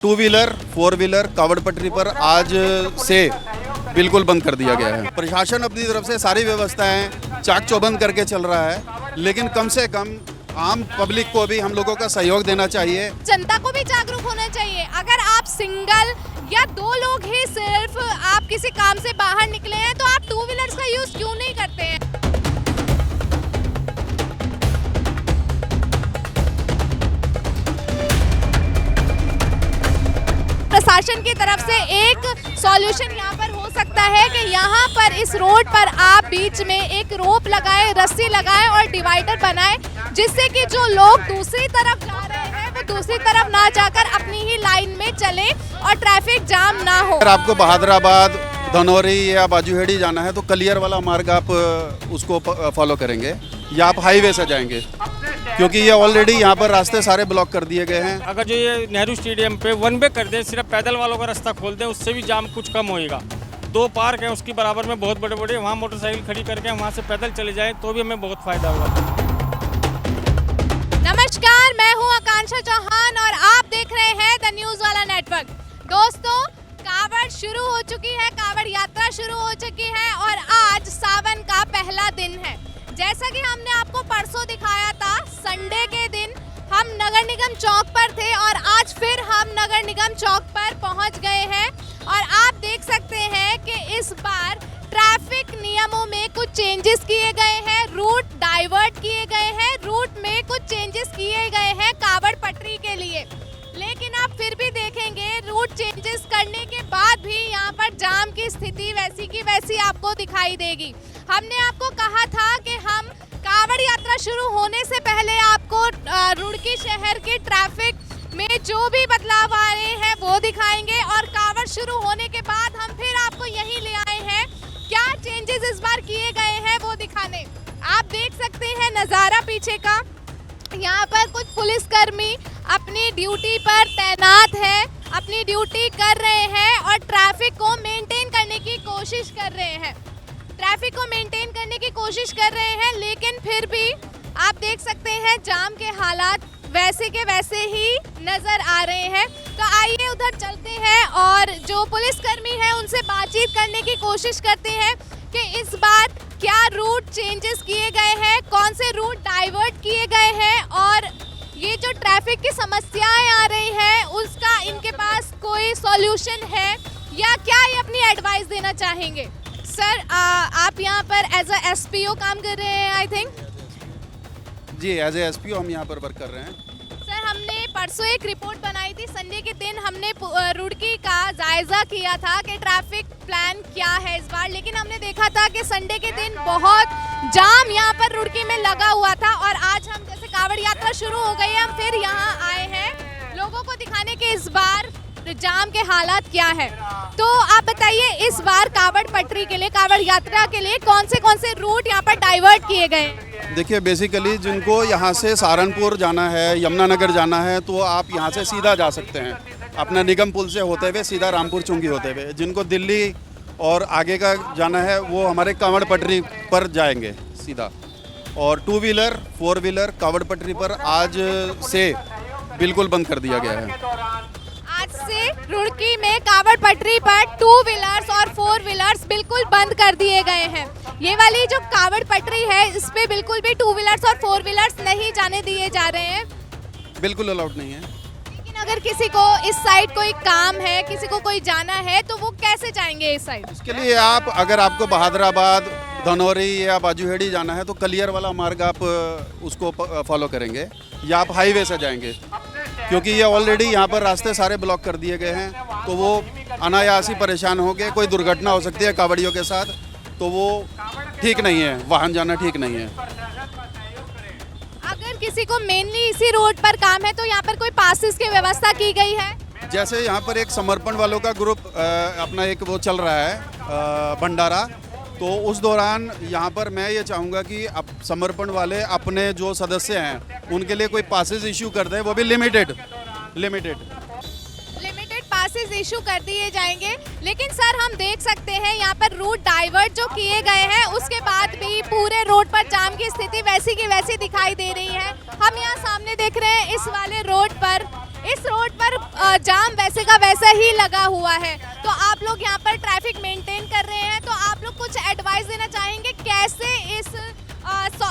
Two wheeler, four wheeler कावड़ पटरी पर आज से बिल्कुल बंद कर दिया गया है। प्रशासन अपनी तरफ से सारी व्यवस्थाएं चाक चौबंद करके चल रहा है, लेकिन कम से कम आम पब्लिक को भी हम लोगों का सहयोग देना चाहिए। जनता को भी जागरूक होना चाहिए। अगर आप सिंगल या दो लोग ही सिर्फ आप किसी काम से बाहर निकले हैं तो आप टू व्हीलर्स का यूज क्यों नहीं करते हैं? प्रशासन की तरफ से एक सॉल्यूशन यहाँ पर हो सकता है कि यहाँ पर इस रोड पर आप बीच में एक रोप लगाएं, रस्सी लगाएं और डिवाइडर बनाएं, जिससे कि जो लोग दूसरी तरफ जा रहे हैं वो दूसरी तरफ ना जाकर अपनी ही लाइन में चले और ट्रैफिक जाम ना हो। अगर आपको बहादुराबाद, धनौरी या बाजूहेड़ी जाना है तो कलियर वाला मार्ग आप उसको फॉलो करेंगे या आप हाईवे से जाएंगे, क्योंकि ये ऑलरेडी यहाँ पर रास्ते सारे ब्लॉक कर दिए गए हैं। अगर जो ये नेहरू स्टेडियम पे वन वे कर दें, सिर्फ पैदल वालों का रास्ता खोल दें, उससे भी जाम कुछ कम होएगा। दो पार्क हैं उसकी बराबर में बहुत बड़े बड़े, वहाँ मोटरसाइकिल खड़ी करके वहाँ से पैदल चले जाएं तो भी हमें बहुत फायदा होगा। नमस्कार, मैं हूँ आकांक्षा चौहान और आप देख रहे हैं द न्यूज वाला नेटवर्क। दोस्तों, कावड़ शुरू हो चुकी है, कावड़ यात्रा शुरू हो चुकी है और आज सावन का पहला दिन है। जैसा कि हमने आपको परसों दिखाया था, संडे के दिन हम नगर निगम चौक पर थे और आज फिर हम नगर निगम चौक पर पहुंच गए हैं और आप देख सकते हैं कि इस बार ट्रैफिक नियमों में कुछ चेंजेस किए गए हैं, रूट डाइवर्ट किए गए हैं, रूट में कुछ चेंजेस किए गए हैं कावड़ पटरी के लिए। लेकिन आप फिर भी देखेंगे रूट चेंजेस करने के बाद भी यहाँ पर जाम की स्थिति वैसी की वैसी आपको दिखाई देगी। हमने आपको कहा था कि हम कावड़ यात्रा शुरू होने से पहले आपको रुड़की शहर के ट्रैफिक में जो भी बदलाव आ रहे हैं वो दिखाएंगे और कावड़ शुरू होने के बाद हम फिर आपको यहीं ले आए हैं क्या चेंजेस इस बार किए गए हैं वो दिखाने। आप देख सकते हैं नज़ारा पीछे का, यहाँ पर कुछ पुलिसकर्मी अपनी ड्यूटी पर तैनात है, अपनी ड्यूटी कर रहे हैं और ट्रैफिक को मेंटेन करने की कोशिश कर रहे हैं। ट्रैफिक को मेंटेन करने की कोशिश कर रहे हैं, लेकिन फिर भी आप देख सकते हैं जाम के हालात वैसे के वैसे ही नजर आ रहे हैं। तो आइए उधर चलते हैं और जो पुलिसकर्मी हैं उनसे बातचीत करने की कोशिश करते हैं कि इस बार क्या रूट चेंजेस किए गए हैं, कौन से रूट डाइवर्ट किए गए हैं और ये जो ट्रैफिक की समस्याएं आ रही हैं उसका इनके पास कोई सॉल्यूशन है या क्या ये अपनी एडवाइस देना चाहेंगे। सर, आप यहाँ पर एज अ एसपीओ काम कर रहे हैं आई थिंक? जी, एज ए एसपीओ हम यहाँ पर वर्क कर रहे हैं। सर, हमने परसों एक रिपोर्ट बनाई थी, संडे के दिन हमने रुड़की का जायजा किया था कि ट्रैफिक प्लान क्या है इस बार, लेकिन हमने देखा था कि संडे के दिन बहुत जाम यहाँ पर रुड़की में लगा हुआ था और आज हम जैसे कावड़ यात्रा शुरू हो गई है, हम फिर यहाँ आए हैं लोगों को दिखाने के इस बार जाम के हालात क्या है। तो आप बताइए इस बार कावड़ पटरी के लिए, कावड़ यात्रा के लिए कौन से रूट यहाँ पर डाइवर्ट किए गए? देखिए, बेसिकली जिनको यहाँ से सहारनपुर जाना है, यमुनानगर जाना है तो आप यहाँ से सीधा जा सकते हैं, अपना निगम पुल से होते हुए सीधा रामपुर चुंगी होते हुए। जिनको दिल्ली और आगे का जाना है वो हमारे कावड़ पटरी पर जाएंगे सीधा। और टू व्हीलर, फोर व्हीलर कावड़ पटरी पर आज से बिल्कुल बंद कर दिया गया है। आज से रुड़की में कावड़ पटरी पर टू व्हीलर्स और फोर व्हीलर्स बिल्कुल बंद कर दिए गए हैं। ये वाली जो कावड़ पटरी है इस पे बिल्कुल भी टू व्हीलर्स और फोर व्हीलर्स नहीं जाने दिए जा रहे हैं, बिल्कुल अलाउड नहीं है। लेकिन अगर किसी को इस साइड कोई काम है, किसी को कोई जाना है तो वो कैसे जाएंगे इस साइड? इसके लिए आप, अगर आपको बहादुराबाद, धनौरी या बाजूहेड़ी जाना है तो कलियर वाला मार्ग आप उसको फॉलो करेंगे या आप हाईवे से जाएंगे, क्योंकि ये ऑलरेडी यहाँ पर रास्ते सारे ब्लॉक कर दिए गए हैं। तो वो अनायास ही परेशान होंगे, कोई दुर्घटना हो सकती है कावड़ियों के साथ, तो वो ठीक नहीं है, वाहन जाना ठीक नहीं है। अगर किसी को मेनली इसी रोड पर काम है तो यहाँ पर कोई पासेस की व्यवस्था की गई है? जैसे यहाँ पर एक समर्पण वालों का ग्रुप अपना एक वो चल रहा है भंडारा, तो उस दौरान यहाँ पर मैं ये चाहूँगा कि अब समर्पण वाले अपने जो सदस्य हैं उनके लिए कोई पासेस इशू कर दें, वो भी लिमिटेड पासेस इशू कर दिए जाएंगे। लेकिन सर, हम देख सकते हैं यहाँ पर रूट डाइवर्ट जो किए गए हैं उसके बाद भी पूरे रोड पर जाम की स्थिति वैसी की वैसी दिखाई दे रही है। हम यहाँ सामने देख रहे हैं इस वाले रोड पर, इस रोड पर पर जाम वैसे का वैसा ही लगा हुआ है। तो आप लोग यहाँ पर ट्रैफिक मेंटेन कर रहे हैं, तो आप लोग कुछ एडवाइस देना चाहेंगे कैसे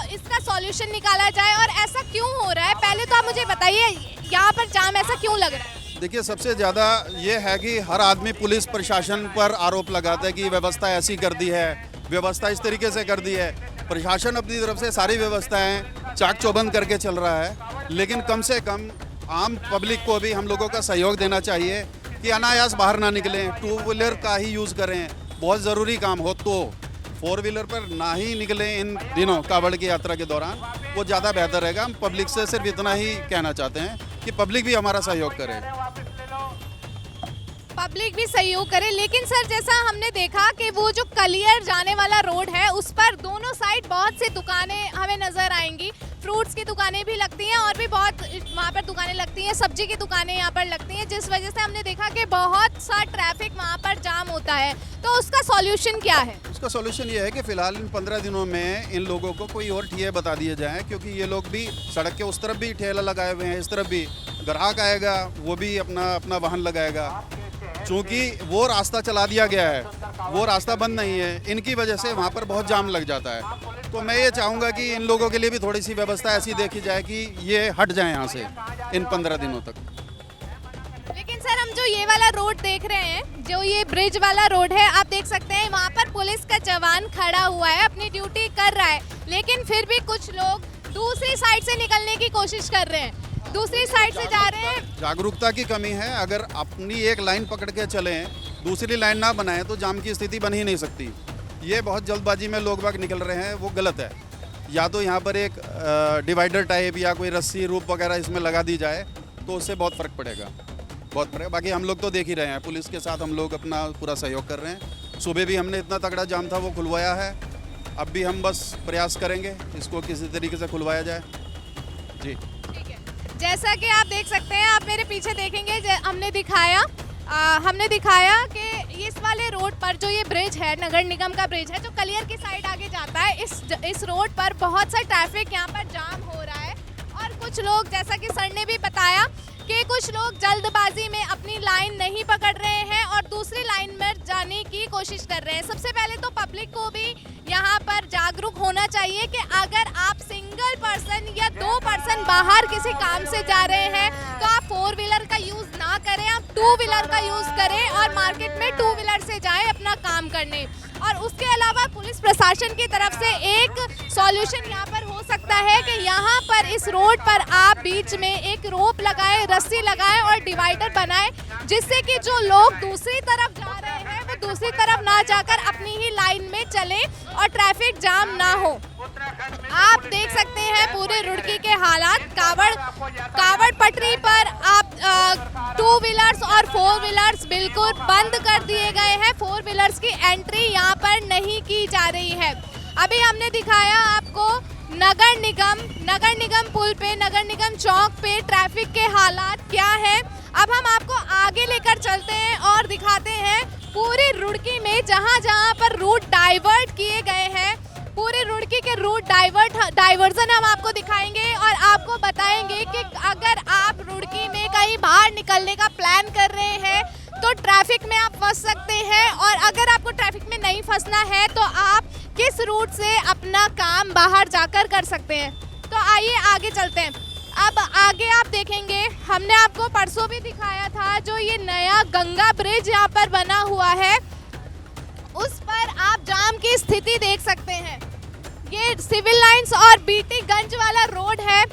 इसका सॉल्यूशन निकाला जाए और ऐसा क्यों हो रहा है? पहले तो आप मुझे बताइए यहाँ पर जाम ऐसा क्यों लग रहा है? देखिए, सबसे ज़्यादा ये है कि हर आदमी पुलिस प्रशासन पर आरोप लगाता है कि व्यवस्था ऐसी कर दी है, व्यवस्था इस तरीके से कर दी है। प्रशासन अपनी तरफ से सारी व्यवस्थाएं चाक चौबंद करके चल रहा है, लेकिन कम से कम आम पब्लिक को भी हम लोगों का सहयोग देना चाहिए कि अनायास बाहर ना निकलें, टू व्हीलर का ही यूज़ करें। बहुत ज़रूरी काम हो तो फोर व्हीलर पर ना ही निकलें इन दिनों कावड़ की यात्रा के दौरान, वो ज़्यादा बेहतर रहेगा। हम पब्लिक से सिर्फ इतना ही कहना चाहते हैं कि पब्लिक भी हमारा सहयोग करे। पब्लिक भी सहयोग करे, लेकिन सर जैसा हमने देखा कि वो जो कलियर जाने वाला रोड है उस पर दोनों साइड बहुत सी दुकानें हमें नजर आएंगी। फ्रूट्स की दुकानें भी लगती हैं और भी बहुत वहाँ पर दुकानें लगती हैं, सब्जी की दुकानें यहाँ पर लगती हैं, जिस वजह से हमने देखा कि बहुत सा ट्रैफिक वहाँ पर जाम होता है। तो उसका सॉल्यूशन क्या है? उसका सॉल्यूशन ये है कि फ़िलहाल इन 15 दिनों में इन लोगों को कोई और ठेले बता दिए जाएँ, क्योंकि ये लोग भी सड़क के उस तरफ भी ठेला लगाए हुए हैं, इस तरफ भी ग्राहक आएगा वो भी अपना वाहन लगाएगा। चूँकि वो रास्ता चला दिया गया है, वो रास्ता बंद नहीं है, इनकी वजह से वहाँ पर बहुत जाम लग जाता है। तो मैं ये चाहूँगा कि इन लोगों के लिए भी थोड़ी सी व्यवस्था ऐसी देखी जाए कि ये हट जाए यहाँ से इन 15 दिनों तक। लेकिन सर हम जो ये वाला रोड देख रहे हैं, जो ये ब्रिज वाला रोड है, आप देख सकते हैं वहाँ पर पुलिस का जवान खड़ा हुआ है, अपनी ड्यूटी कर रहा है, लेकिन फिर भी कुछ लोग दूसरी साइड से निकलने की कोशिश कर रहे हैं, दूसरी साइड से जा रहे हैं। जागरूकता की कमी है। अगर अपनी एक लाइन पकड़ के चलें, दूसरी लाइन ना बनाएं तो जाम की स्थिति बन ही नहीं सकती। ये बहुत जल्दबाजी में लोग बाग निकल रहे हैं, वो गलत है। या तो यहाँ पर एक डिवाइडर टाइप या कोई रस्सी रूप वगैरह इसमें लगा दी जाए तो उससे बहुत फ़र्क पड़ेगा, बहुत पड़ेगा। बाकी हम लोग तो देख ही रहे हैं, पुलिस के साथ हम लोग अपना पूरा सहयोग कर रहे हैं। सुबह भी हमने इतना तगड़ा जाम था वो खुलवाया है, अब भी हम बस प्रयास करेंगे इसको किसी तरीके से खुलवाया जाए। जी जैसा कि आप देख सकते हैं, आप मेरे पीछे देखेंगे हमने दिखाया कि इस वाले रोड पर जो ये ब्रिज है, नगर निगम का ब्रिज है जो कलियर की साइड आगे जाता है, इस रोड पर बहुत सा ट्रैफिक यहाँ पर जाम हो रहा है। और कुछ लोग, जैसा कि सर ने भी बताया कि कुछ लोग जल्दबाजी में अपनी लाइन नहीं पकड़ रहे हैं और दूसरी लाइन में जाने की कोशिश कर रहे हैं। सबसे पहले तो पब्लिक को भी यहाँ पर जागरूक होना चाहिए कि अगर आप सिंगल पर्सन या 2 पर्सन बाहर किसी काम से जा रहे हैं तो आप 4 व्हीलर का यूज़ ना करें, आप 2 व्हीलर का यूज़ करें और मार्केट में 2 व्हीलर से जाएं अपना काम करने। और उसके अलावा पुलिस प्रशासन की तरफ से एक सॉल्यूशन यहाँ पर हो सकता है कि यहाँ पर इस रोड पर आप बीच में एक रोप लगाएं, रस्सी लगाएं और डिवाइडर बनाएं, जिससे कि जो लोग दूसरी तरफ जा रहे हैं वो दूसरी तरफ ना जाकर अपनी ही लाइन में चलें और ट्रैफिक जाम ना हो। आप देख सकते हैं पूरे रुड़की के हालात। कावड़ पटरी पर आप 2 व्हीलर्स और 4 व्हीलर्स बिल्कुल बंद कर दिए गए हैं। 4 व्हीलर्स की एंट्री यहाँ पर नहीं की जा रही है। अभी हमने दिखाया आपको नगर निगम पुल पे, नगर निगम चौक पे ट्रैफिक के हालात क्या है। अब हम आपको आगे लेकर चलते हैं और दिखाते हैं पूरी रुड़की में जहाँ पर रूट डाइवर्ट किए गए हैं, पूरे रुड़की के रूट डाइवर्जन हम आपको दिखाएंगे और आपको बताएंगे कि अगर आप रुड़की में कहीं बाहर निकलने का प्लान कर रहे हैं तो ट्रैफिक में आप फंस सकते हैं, और अगर आपको ट्रैफिक में नहीं फंसना है तो आप किस रूट से अपना काम बाहर जाकर कर सकते हैं। तो आइए आगे चलते हैं। अब आगे आप देखेंगे, हमने आपको परसों भी दिखाया था जो ये नया गंगा ब्रिज यहाँ पर बना हुआ है, उस पर आप जाम की स्थिति देख सकते हैं। ये सिविल लाइंस और बीटीगंज वाला रोड है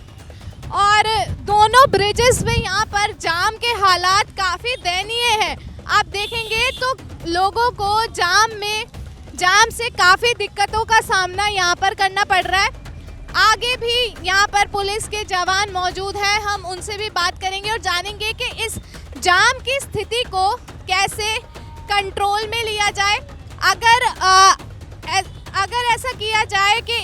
और दोनों ब्रिजेस में यहाँ पर जाम के हालात काफ़ी दयनीय हैं। आप देखेंगे तो लोगों को जाम से काफ़ी दिक्कतों का सामना यहाँ पर करना पड़ रहा है। आगे भी यहाँ पर पुलिस के जवान मौजूद हैं, हम उनसे भी बात करेंगे और जानेंगे कि इस जाम की स्थिति को कैसे कंट्रोल में लिया जाए। अगर ऐसा किया जाए कि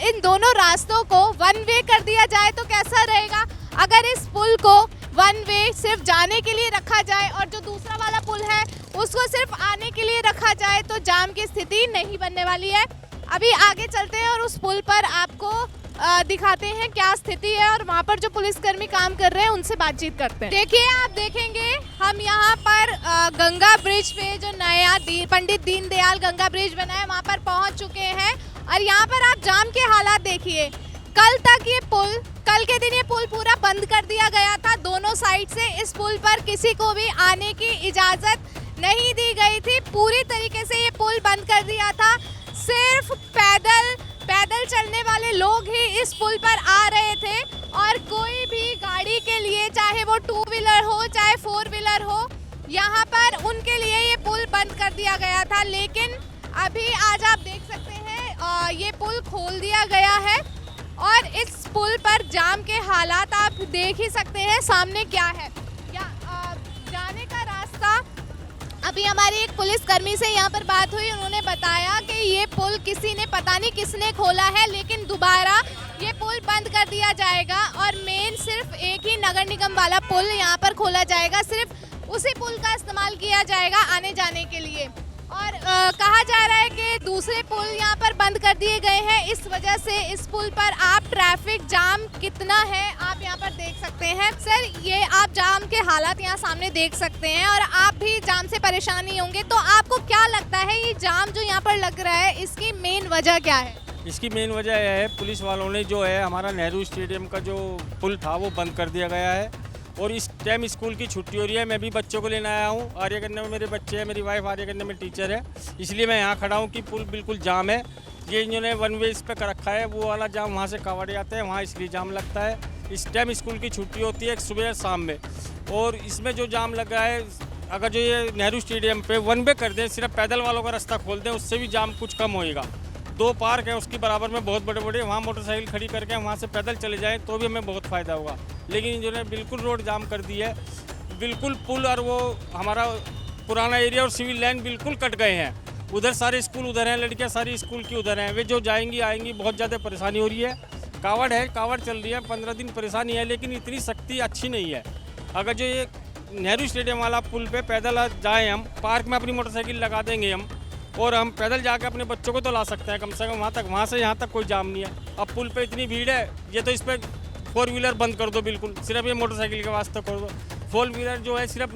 इन दोनों रास्तों को 1 वे कर दिया जाए तो कैसा रहेगा। अगर इस पुल को 1 वे सिर्फ जाने के लिए रखा जाए और जो दूसरा वाला पुल है उसको सिर्फ आने के लिए रखा जाए तो जाम की स्थिति नहीं बनने वाली है। अभी आगे चलते हैं और उस पुल पर आपको दिखाते हैं क्या स्थिति है और वहाँ पर जो पुलिसकर्मी काम कर रहे हैं उनसे बातचीत करते हैं। देखिए, आप देखेंगे हम यहाँ पर गंगा ब्रिज पे जो नया पंडित दीनदयाल गंगा ब्रिज बना है वहाँ पर पहुँच चुके हैं और यहाँ पर आप जाम के हालात देखिए। कल के दिन ये पुल पूरा बंद कर दिया गया था। दोनों साइड से इस पुल पर किसी को भी आने की इजाजत नहीं दी गई थी। पूरी तरीके से ये पुल बंद कर दिया था। सिर्फ पैदल चलने वाले लोग ही इस पुल पर आ रहे थे और कोई भी गाड़ी के लिए, चाहे वो 2 व्हीलर हो चाहे 4 व्हीलर हो, यहाँ पर उनके लिए ये पुल बंद कर दिया गया था। लेकिन अभी आज आप देख सकते हैं ये पुल खोल दिया गया है और इस पुल पर जाम के हालात आप देख ही सकते हैं सामने क्या है। जाने का रास्ता, अभी हमारी एक पुलिसकर्मी से यहाँ पर बात हुई, उन्होंने बताया कि ये पुल किसी ने, पता नहीं किसने खोला है, लेकिन दोबारा ये पुल बंद कर दिया जाएगा और मेन सिर्फ एक ही नगर निगम वाला पुल यहाँ पर खोला जाएगा। सिर्फ उसी पुल का इस्तेमाल किया जाएगा आने जाने के लिए। और कहा जा रहा है कि दूसरे पुल यहाँ पर बंद कर दिए गए हैं। इस वजह से इस पुल पर आप ट्रैफिक जाम कितना है आप यहाँ पर देख सकते हैं। सर, ये आप जाम के हालात यहाँ सामने देख सकते हैं और आप भी जाम से परेशान नहीं होंगे, तो आपको क्या लगता है ये जाम जो यहाँ पर लग रहा है इसकी मेन वजह क्या है? इसकी मेन वजह यह है, पुलिस वालों ने जो है हमारा नेहरू स्टेडियम का जो पुल था वो बंद कर दिया गया है और इस टाइम स्कूल की छुट्टी हो रही है। मैं भी बच्चों को लेने आया हूँ। आर्यगन्ना में मेरे बच्चे हैं, मेरी वाइफ आर्यगन्ना में टीचर है, इसलिए मैं यहाँ खड़ा हूँ कि पुल बिल्कुल जाम है। ये इन्होंने 1 वे इस पर कर रखा है, वो वाला जाम वहाँ से कावड़े आते हैं, वहाँ इसलिए जाम लगता है। इस टाइम स्कूल की छुट्टी होती है सुबह या शाम में, और इसमें जो जाम लगा है, अगर जो ये नेहरू स्टेडियम पे 1 वे कर दें, सिर्फ पैदल वालों का रास्ता खोल दें, उससे भी जाम कुछ कम होएगा। 2 पार्क है उसकी बराबर में बहुत बड़े बड़े, वहाँ मोटरसाइकिल खड़ी करके वहाँ से पैदल चले जाएं तो भी हमें बहुत फ़ायदा होगा। लेकिन इन्होंने बिल्कुल रोड जाम कर दी है, बिल्कुल पुल और वो हमारा पुराना एरिया और सिविल लाइन बिल्कुल कट गए हैं। उधर सारे स्कूल उधर हैं, लड़कियाँ सारी स्कूल की उधर हैं, वे जो जाएंगी आएंगी, बहुत ज़्यादा परेशानी हो रही है। कावड़ चल रही है, 15 दिन परेशानी है, लेकिन इतनी सख्ती अच्छी नहीं है। अगर जो ये नेहरू स्टेडियम वाला पुल पे पैदल जाएँ, हम पार्क में अपनी मोटरसाइकिल लगा देंगे हम, और हम पैदल जाके अपने बच्चों को तो ला सकते हैं कम से कम वहाँ तक, वहाँ से यहाँ तक कोई जाम नहीं है। अब पुल पे इतनी भीड़ है, ये तो इस पर 4 व्हीलर बंद कर दो, बिल्कुल सिर्फ ये मोटरसाइकिल के वास्ते कर दो। 4 व्हीलर जो है सिर्फ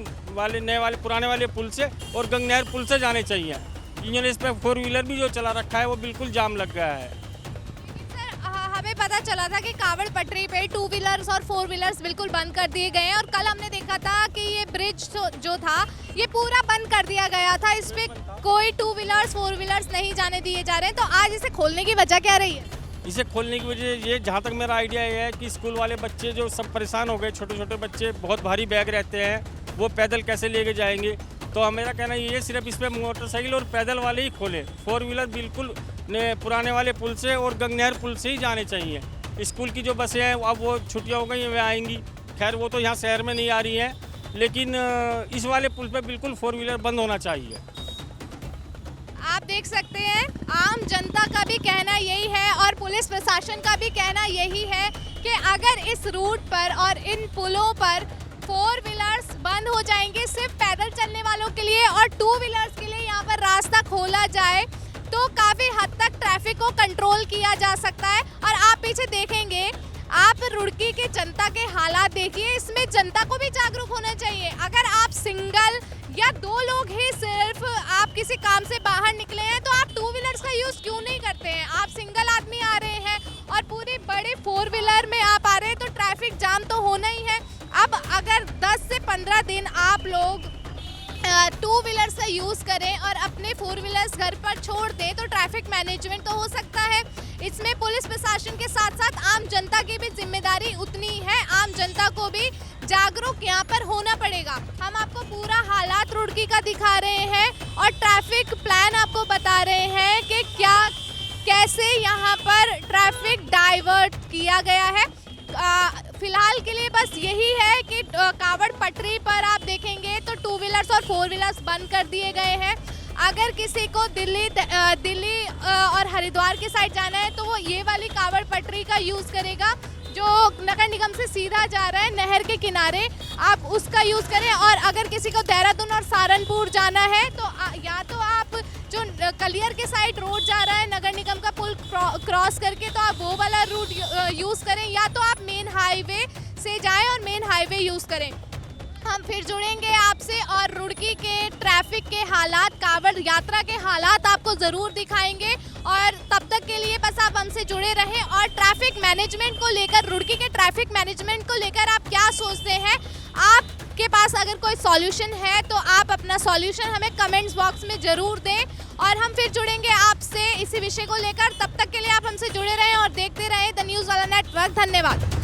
नए वाले पुराने वाले पुल से और गंगनहर पुल से जाने चाहिए। इन्होंने इस पर 4 व्हीलर भी जो चला रखा है वो बिल्कुल जाम लग गया है। हमें पता चला था कि कावड़ पटरी पे 2 व्हीलर्स और 4 व्हीलर्स बिल्कुल बंद कर दिए गए हैं और कल हमने देखा था कि ये ब्रिज जो था ये पूरा बंद कर दिया गया था, इस पे कोई 2 व्हीलर्स 4 व्हीलर्स नहीं जाने दिए जा रहे हैं। तो आज इसे खोलने की वजह क्या रही है? इसे खोलने की वजह ये, जहाँ तक मेरा आइडिया ये है कि स्कूल वाले बच्चे जो सब परेशान हो गए, छोटे छोटे बच्चे, बहुत भारी बैग रहते हैं, वो पैदल कैसे लेके जाएंगे। तो मेरा कहना ये है सिर्फ इस पर मोटरसाइकिल और पैदल वाले ही खोले, 4 व्हीलर बिल्कुल पुराने वाले पुल से और गंगनहर पुल से ही जाने चाहिए। स्कूल की जो बसें हैं अब वो छुट्टियाँ हो गई हैं, वे आएंगी, खैर वो तो यहाँ शहर में नहीं आ रही हैं, लेकिन इस वाले पुल पे बिल्कुल 4 व्हीलर बंद होना चाहिए। आप देख सकते हैं आम जनता का भी कहना यही है और पुलिस प्रशासन का भी कहना यही है कि अगर इस रूट पर और इन पुलों पर 4 व्हीलर्स बंद हो जाएंगे सिर्फ पैदल चलने वालों के लिए और 2 व्हीलर्स के लिए यहाँ पर रास्ता खोला जाए तो काफ़ी हद तक ट्रैफिक को कंट्रोल किया जा सकता है। और आप पीछे देखेंगे, आप रुड़की के जनता के हालात देखिए, इसमें जनता को भी जागरूक होना चाहिए। अगर आप सिंगल या 2 लोग ही सिर्फ आप किसी काम से बाहर निकले हैं तो आप 2 व्हीलर्स का यूज़ क्यों नहीं करते हैं? आप सिंगल आदमी आ रहे हैं और पूरी बड़ी 4 व्हीलर में आप आ रहे हैं तो ट्रैफिक जाम तो होना ही है। अब अगर 10 से 15 दिन आप लोग 2 व्हीलर्स का यूज़ करें और अपने 4 व्हीलर्स घर पर छोड़ दें तो ट्रैफिक मैनेजमेंट तो हो सकता है। इसमें पुलिस प्रशासन के साथ साथ आम जनता की भी जिम्मेदारी उतनी है, आम जनता को भी जागरूक यहाँ पर होना पड़ेगा। हम आपको पूरा हालात रुड़की का दिखा रहे हैं और ट्रैफिक प्लान आपको बता रहे हैं कि कैसे यहाँ पर ट्रैफिक डाइवर्ट किया गया है। फिलहाल के लिए बस यही है कि कावड़ पटरी पर आप देखेंगे तो 2 व्हीलर्स और 4 व्हीलर्स बंद कर दिए गए हैं। अगर किसी को दिल्ली और हरिद्वार के साइड जाना है तो वो ये वाली कावड़ पटरी का यूज़ करेगा जो नगर निगम से सीधा जा रहा है नहर के किनारे, आप उसका यूज़ करें। और अगर किसी को देहरादून और सहारनपुर जाना है तो या तो आप जो कलियर के साइड रोड जा रहा है नगर निगम का पुल क्रॉस करके, तो आप वो वाला रूट यूज़ करें, या तो आप मेन हाईवे से जाएं और मेन हाईवे यूज़ करें। हम फिर जुड़ेंगे आपसे और रुड़की के ट्रैफिक के हालात, कांवड़ यात्रा के हालात आपको ज़रूर दिखाएंगे। और तब तक के लिए बस आप हमसे जुड़े रहें। और ट्रैफिक मैनेजमेंट को लेकर, रुड़की के ट्रैफिक मैनेजमेंट को लेकर आप क्या सोचते हैं? आपके पास अगर कोई सॉल्यूशन है तो आप अपना सॉल्यूशन हमें कमेंट्स बॉक्स में ज़रूर दें और हम फिर जुड़ेंगे आपसे इसी विषय को लेकर। तब तक के लिए आप हमसे जुड़े रहें और देखते रहें द न्यूज़ वाला नेटवर्क। धन्यवाद।